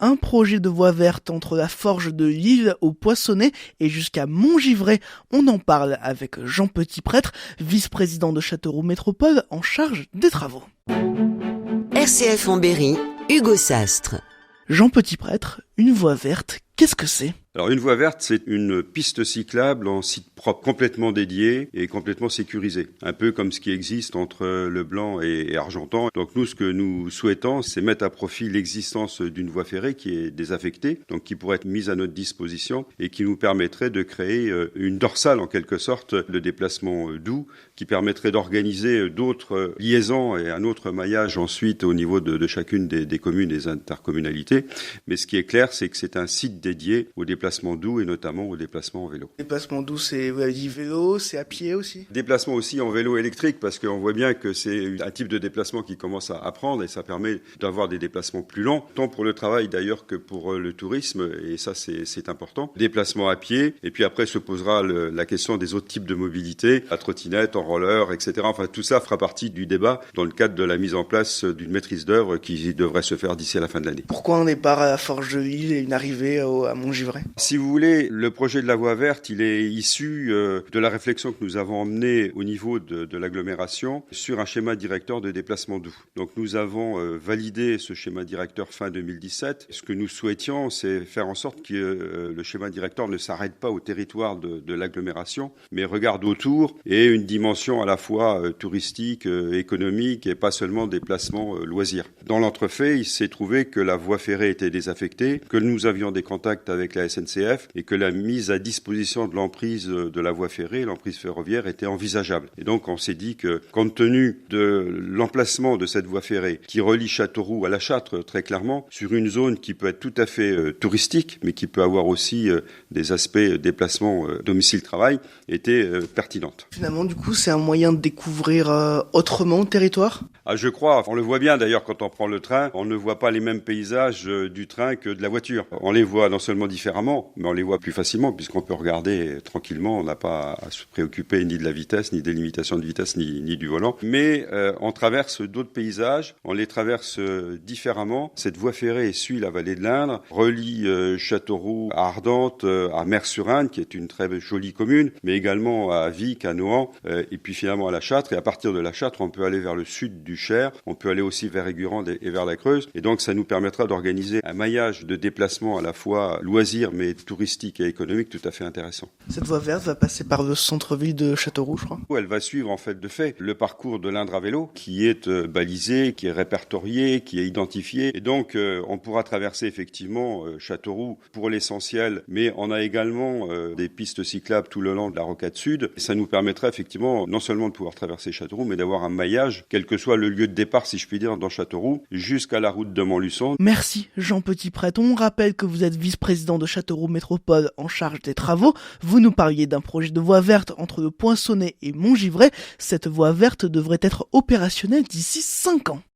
Un projet de voie verte entre la forge de Lille au Poinçonnet et jusqu'à Montgivray. On en parle avec Jean Petit-Prêtre, vice-président de Châteauroux Métropole en charge des travaux. RCF en Berry, Hugo Sastre. Jean Petit-Prêtre, une voie verte, qu'est-ce que c'est ? Alors une voie verte, c'est une piste cyclable en site propre, complètement dédiée et complètement sécurisée. Un peu comme ce qui existe entre Le Blanc et Argentan. Donc nous, ce que nous souhaitons, c'est mettre à profit l'existence d'une voie ferrée qui est désaffectée, donc qui pourrait être mise à notre disposition et qui nous permettrait de créer une dorsale en quelque sorte de déplacement doux, qui permettrait d'organiser d'autres liaisons et un autre maillage ensuite au niveau de chacune des communes, des intercommunalités. Mais ce qui est clair, c'est que c'est un site dédié au déplacement doux et notamment au déplacement en vélo. Déplacement doux, c'est, vous avez dit vélo, c'est à pied aussi ? Déplacement aussi en vélo électrique parce qu'on voit bien que c'est un type de déplacement qui commence à prendre et ça permet d'avoir des déplacements plus longs, tant pour le travail d'ailleurs que pour le tourisme et ça c'est important. Déplacement à pied et puis après se posera la question des autres types de mobilité, la trottinette, en roller, etc. Enfin tout ça fera partie du débat dans le cadre de la mise en place d'une maîtrise d'œuvre qui devrait se faire d'ici à la fin de l'année. Pourquoi un départ à la Forge de Lille et une arrivée à Montgivray ? Si vous voulez, le projet de la voie verte, il est issu de la réflexion que nous avons emmenée au niveau de l'agglomération sur un schéma directeur de déplacement doux. Donc nous avons validé ce schéma directeur fin 2017. Ce que nous souhaitions, c'est faire en sorte que le schéma directeur ne s'arrête pas au territoire de l'agglomération, mais regarde autour et une dimension à la fois touristique, économique et pas seulement déplacement loisirs. Dans l'entrefait, il s'est trouvé que la voie ferrée était désaffectée, que nous avions des contacts avec la SNCF et que la mise à disposition de l'emprise de la voie ferrée, l'emprise ferroviaire, était envisageable. Et donc on s'est dit que, compte tenu de l'emplacement de cette voie ferrée qui relie Châteauroux à La Châtre très clairement, sur une zone qui peut être tout à fait touristique, mais qui peut avoir aussi des aspects déplacement domicile-travail, était pertinente. Finalement, du coup, c'est un moyen de découvrir autrement le territoire ? Je crois, on le voit bien d'ailleurs quand on prend le train, on ne voit pas les mêmes paysages du train que de la voiture. On les voit non seulement différemment, mais on les voit plus facilement puisqu'on peut regarder tranquillement, on n'a pas à se préoccuper ni de la vitesse, ni des limitations de vitesse, ni du volant. Mais on traverse d'autres paysages, on les traverse différemment. Cette voie ferrée suit la vallée de l'Indre, relie Châteauroux à Ardentes, à Mers-sur-Indre, qui est une très jolie commune, mais également à Vic, à Nohant, et puis finalement à La Châtre. Et à partir de La Châtre, on peut aller vers le sud du Cher, on peut aller aussi vers Aigurande et vers la Creuse. Et donc ça nous permettra d'organiser un maillage de déplacement à la fois loisirs, mais touristique et économique tout à fait intéressant. Cette voie verte va passer par le centre-ville de Châteauroux, je crois. Elle va suivre en fait de fait le parcours de l'Indre à vélo qui est balisé, qui est répertorié, qui est identifié. Et donc on pourra traverser effectivement Châteauroux pour l'essentiel, mais on a également des pistes cyclables tout le long de la rocade sud. Et ça nous permettra effectivement non seulement de pouvoir traverser Châteauroux, mais d'avoir un maillage, quel que soit le lieu de départ, si je puis dire, dans Châteauroux, jusqu'à la route de Montluçon. Merci Jean Petit-Prêtre. On rappelle que vous êtes vice-président de Châteauroux Métropole en charge des travaux. Vous nous parliez d'un projet de voie verte entre le Poinçonnet et Montgivray. Cette voie verte devrait être opérationnelle d'ici 5 ans.